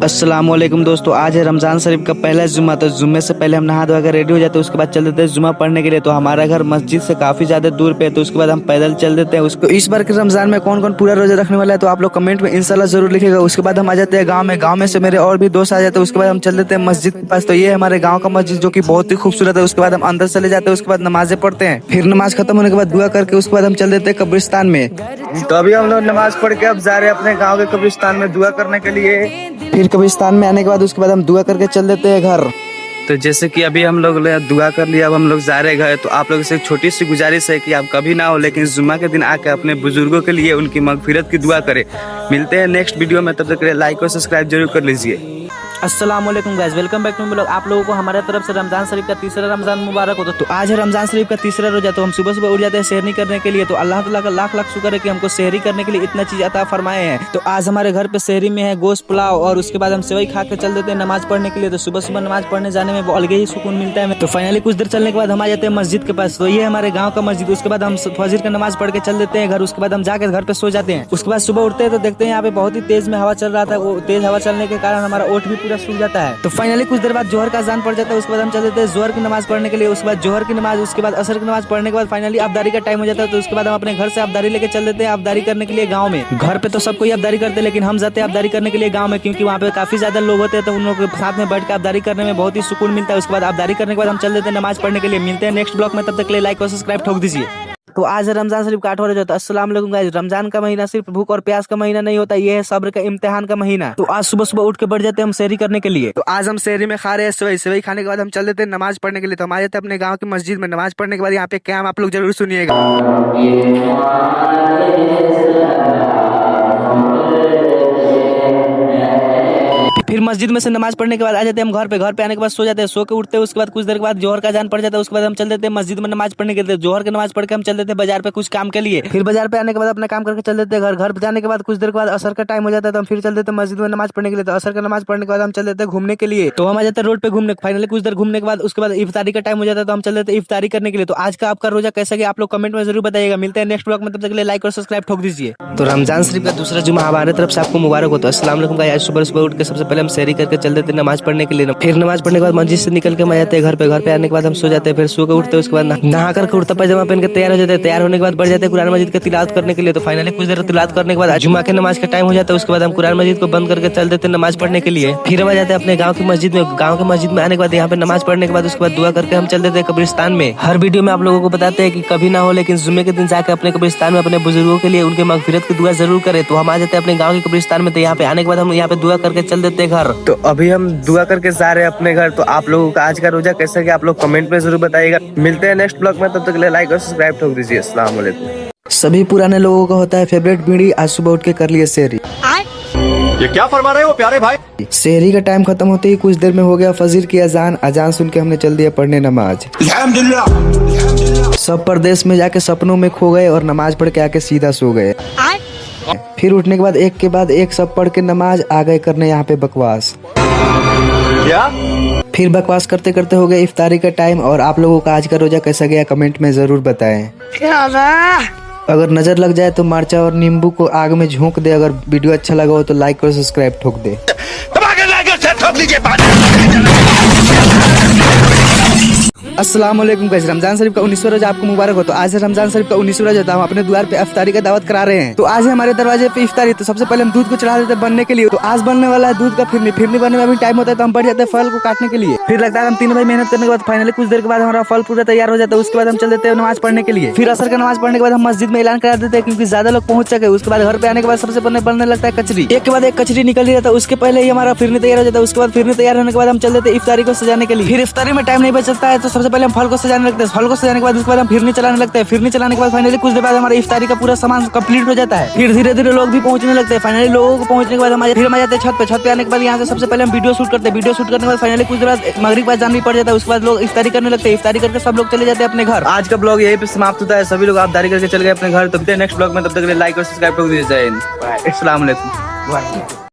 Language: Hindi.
अस्सलाम वालेकुम दोस्तों, आज है रमजान शरीफ का पहला जुम्मा। तो जुम्मे से पहले हम नहा धोकर रेडी हो जाते हैं, उसके बाद चल देते हैं जुम्मा पढ़ने के लिए। तो हमारा घर मस्जिद से काफी ज्यादा दूर पे है, तो उसके बाद हम पैदल चल देते हैं। उसको इस बार के रमजान में कौन कौन पूरा रोजा रखने वाला है तो आप लोग कमेंट में इंशाल्लाह जरूर लिखेगा। उसके बाद हम आ जाते हैं गाँव में से मेरे और भी दोस्त आ जाते हैं। उसके बाद हम चल देते हैं मस्जिद के पास। तो ये है हमारे गाँव का मस्जिद जो की बहुत ही खूबसूरत है। उसके बाद हम अंदर चले जाते हैं, उसके बाद नमाजें पढ़ते हैं। फिर नमाज खत्म होने के बाद दुआ करके उसके बाद हम चल देते हैं कब्रिस्तान में। तो अभी हम लोग नमाज पढ़ के अब जा रहे हैं अपने गाँव के कब्रिस्तान में दुआ करने के लिए। फिर कब्रिस्तान में आने के बाद उसके बाद हम दुआ करके चल देते हैं घर। तो जैसे कि अभी हम लोग दुआ कर लिया, अब हम लोग जा रहे घर। तो आप लोगों से एक छोटी सी गुजारिश है कि आप कभी ना हो लेकिन जुम्मा के दिन आकर अपने बुजुर्गों के लिए उनकी मगफिरत की दुआ करें। मिलते हैं नेक्स्ट वीडियो में, तब तक के लिए लाइक और सब्सक्राइब जरूर कर लीजिए। अस्सलाम वालेकुम guys, welcome back to blog. आप लोगों को हमारे तरफ से रमजान शरीफ का तीसरा रमजान मुबारक हो। तो आज है रमजान शरीफ का तीसरा रोजा। तो हम सुबह सुबह उठ जाते हैं सहरी करने के लिए। तो अल्लाह ताला का लाख लाख शुक्र है कि हमको सहरी करने के लिए इतना चीज अता फरमाए हैं। तो आज हमारे घर पे सहरी में है गोश्त पुलाव, और उसके बाद हम सेवई खा के चल देते हैं नमाज पढ़ने के लिए। तो सुबह सुबह नमाज पढ़ने जाने में अलग ही सुकून मिलता है। तो फाइनली कुछ देर चलने के बाद हम आ जाते हैं मस्जिद के पास। तो ये है हमारे गाँव का मस्जिद। उसके बाद हम फजर का नमाज पढ़ के चल देते हैं घर। उसके बाद हम जाकर घर पे सो जाते हैं। उसके बाद सुबह उठते हैं तो देखते हैं यहाँ पे बहुत ही तेज में हवा चल रहा था। वो तेज हवा चलने के कारण हमारा ओठ भी पूरा सूख जाता है। तो फाइनली कुछ देर बाद जोहर का अजान पड़ जाता है। उसके बाद हम चल देते हैं जोहर की नमाज पढ़ने के लिए। उसके बाद जोहर की नमाज, उसके बाद असर की नमाज पढ़ने के बाद फाइनली अब्दारी का टाइम हो जाता है। तो उसके बाद हम अपने घर से अब्दारी लेके चल देते हैं अब्दारी करने के लिए गाँव में। घर पे तो सब कोई अब्दारी करते हैं, लेकिन हम जाते हैं अब्दारी करने के लिए गाँव में, क्योंकि वहाँ पे काफी ज्यादा लोग होते हैं। तो उन लोगों के साथ में बैठ के अब्दारी करने में बहुत ही सुकून मिलता है। उसके बाद अब्दारी करने के बाद हम चल देते हैं नमाज पढ़ने के लिए। मिलते हैं नेक्स्ट ब्लॉग में, तब तक के लिए लाइक और सब्सक्राइब ठोक दीजिए। तो आज रमजान शरीफ का 8वां रोजा। तो अस्सलाम वालेकुम गाइस, रमजान का महीना सिर्फ भूख और प्यास का महीना नहीं होता, ये है सब्र का इम्तिहान का महीना। तो आज सुबह सुबह उठ के बढ़ जाते हैं हम सहरी करने के लिए। तो आज हम सहरी में खा रहे हैं सेवई खाने के बाद हम चल देते हैं नमाज पढ़ने के लिए। तो हमारे जाते हैं अपने गाँव की मस्जिद में। नमाज पढ़ने के बाद यहाँ पे क्या आप लोग जरूर सुनिएगा। फिर मस्जिद में से नमाज पढ़ने के बाद आ जाते हैं हम घर पे। घर पे आने के बाद सो जाते हैं, सो के उठते हैं। उसके बाद कुछ देर के बाद जोहर का अजान पड़ जाता है। उसके बाद हम चल देते हैं मस्जिद में नमाज पढ़ने के लिए। जोहर की नमाज पढ़ के हम चल देते हैं बाजार पे कुछ काम के लिए। फिर बाजार पे आने के बाद अपना काम करके चल देते हैं घर। घर पे जाने के बाद कुछ देर के बाद असर का टाइम हो जाता है। तो हम फिर चल देते हैं मस्जिद में नमाज पढ़ने के लिए। तो असर का नमाज पढ़ने के बाद हम चल देते हैं घूमने के लिए। तो हम आ जाते हैं रोड पे घूमने। फाइनली कुछ देर घूमने के बाद उसके बाद इफ्तारी का टाइम हो जाता है। तो हम चल देते हैं इफ्तारी करने के लिए। तो आज का आपका रोजा कैसा गया आप लोग कमेंट में जरूर बताइएगा। मिलते हैं नेक्स्ट ब्लॉग में, तब तक के लिए लाइक और सब्सक्राइब ठोक दीजिए। तो रमजान शरीफ का दूसरा जुम्मा हमारे तरफ से आपको मुबारक हो। तो अस्सलाम वालेकुम गाइस, आज सुबह सुबह उठ के सबसे पहले हम सहरी करके चल देते हैं नमाज पढ़ने के लिए। फिर नमाज पढ़ने के बाद मस्जिद से निकल के हम आ जाते हैं घर पे। घर पे आने के बाद हम सो जाते हैं। फिर सो के उठते हैं। उसके बाद नहा कर कुर्ता पैजामा पहन के तैयार हो जाते हैं। तैयार होने के बाद बढ़ जाते हैं कुरान मजीद का तिलावत करने के लिए। तो फाइनली कुछ देर तिलावत करने के बाद जुम्मा के नमाज का टाइम हो जाता है। उसके बाद हम कुरान मजीद को बंद करके चल देते हैं नमाज पढ़ने के लिए। फिर हम आ जाते हैं अपने गाँव की मस्जिद में। गाँव की मस्जिद में आने के बाद यहाँ पे नमाज पढ़ने के बाद उसके बाद दुआ करके हम चल देते हैं कब्रिस्तान में। हर वीडियो में आप लोगों को बताते हैं कि कभी ना हो लेकिन जुम्मे के दिन जाकर अपने कब्रिस्तान में अपने बुजुर्गों के लिए उनके मगफिरत की दुआ जरूर करें। तो हम आ जाते हैं अपने गाँव के कब्रिस्तान में। तो यहाँ पे आने के बाद हम यहाँ पे दुआ करके चल देते हैं घर। तो अभी हम दुआ करके जा रहे हैं अपने घर। तो आप लोगों का आज का रोजा कैसा गया आप लोग कमेंट में जरूर बताइएगा। मिलते हैं नेक्स्ट ब्लॉग में, तब तक के लिए लाइक और सब्सक्राइब ठोक दीजिए। अस्सलाम वालेकुम। सभी पुराने लोगों का होता है फेवरेट बीड़ी। आज सुबह उठ के कर लिए सहरी। ये क्या फरमा रहे हो प्यारे भाई। सहरी का टाइम खत्म होते ही कुछ देर में हो गया फजर की अजान। अजान सुन के हमने चल दिया पढ़ने नमाज। सब परदेश में जाके सपनों में खो गए और नमाज पढ़ के आके सीधा सो गए। फिर उठने के बाद एक सब पढ़ के नमाज आ गए करने यहाँ पे बकवास। क्या? फिर बकवास करते करते हो गए इफ्तारी का टाइम। और आप लोगों का आज का रोजा कैसा गया कमेंट में जरूर बताएं। अगर नजर लग जाए तो मरचा और नींबू को आग में झोंक दे। अगर वीडियो अच्छा लगा हो तो लाइक और सब्सक्राइब ठोक दे। अस्सलाम वालेकुम गाइस, रमजान शरीफ का 19वां रोजा आपको मुबारक हो। तो आज है रमजान शरीफ का 19वां रोजा। हम अपने द्वार पे इफ्तारी का दावत करा रहे हैं। तो आज है हमारे दरवाजे पे इफ्तारी। तो सबसे पहले हम दूध को चढ़ा देते हैं बनने के लिए। तो आज बनने वाला है दूध का फिरनी। फिरनी बनने में अभी टाइम होता है। तो हम बढ़ जाते हैं फल को काटने के लिए। फिर लगता है हम 3 भाई मेहनत करने के बाद फाइनली कुछ देर के बाद हमारा फल पूरा तैयार हो जाता है। उसके बाद हम चल देते हैं नमाज पढ़ने के लिए। फिर असर का नमाज पढ़ने के बाद हम मस्जिद में ऐलान करा देते हैं, क्योंकि ज्यादा लोग पहुंच सके। उसके बाद घर पे आने के बाद सबसे पहले बनने लगता है कचरी। एक के बाद एक कचरी निकल रही था। उसके पहले ही हमारा फिरनी तैयार हो जाता है। उसके बाद फिरनी तैयार होने के बाद हम चल देते हैं इफ्तारी को सजाने के लिए। फिर इफ्तारी में टाइम नहीं बचता है। तो सबसे पहले हम फल को सजाने लगते हैं। फल को सजाने के बाद उसके बाद हम फिरनी चलाने लगते हैं। फिरनी चलाने के बाद फाइनली कुछ देर बाद हमारा इफ्तारी का पूरा सामान कंप्लीट हो जाता है। फिर धीरे धीरे लोग भी पहुंचने लगते हैं। फाइनली लोगों को पहुंचने के बाद फिर हम आ जाते हैं छत पे। छत पे आने के बाद यहाँ से सबसे पहले हम वीडियो शूट करते हैं। वीडियो शूट करने के बाद फाइनली कुछ देर बाद मगरिब का अज़ान भी पड़ जाता है। उसके बाद लोग इफ्तारी करने लगते हैं। इफ्तारी करके सब लोग चले जाते हैं अपने घर। आज का ब्लॉग यही पे समाप्त होता है। सभी लोग इफ्तारी करके चले गए अपने घर। तब तक नेक्स्ट ब्लॉग में, तब तक लाइक और सब्सक्राइब कर दीजिए। जय हिंद, अस्सलाम वालेकुम।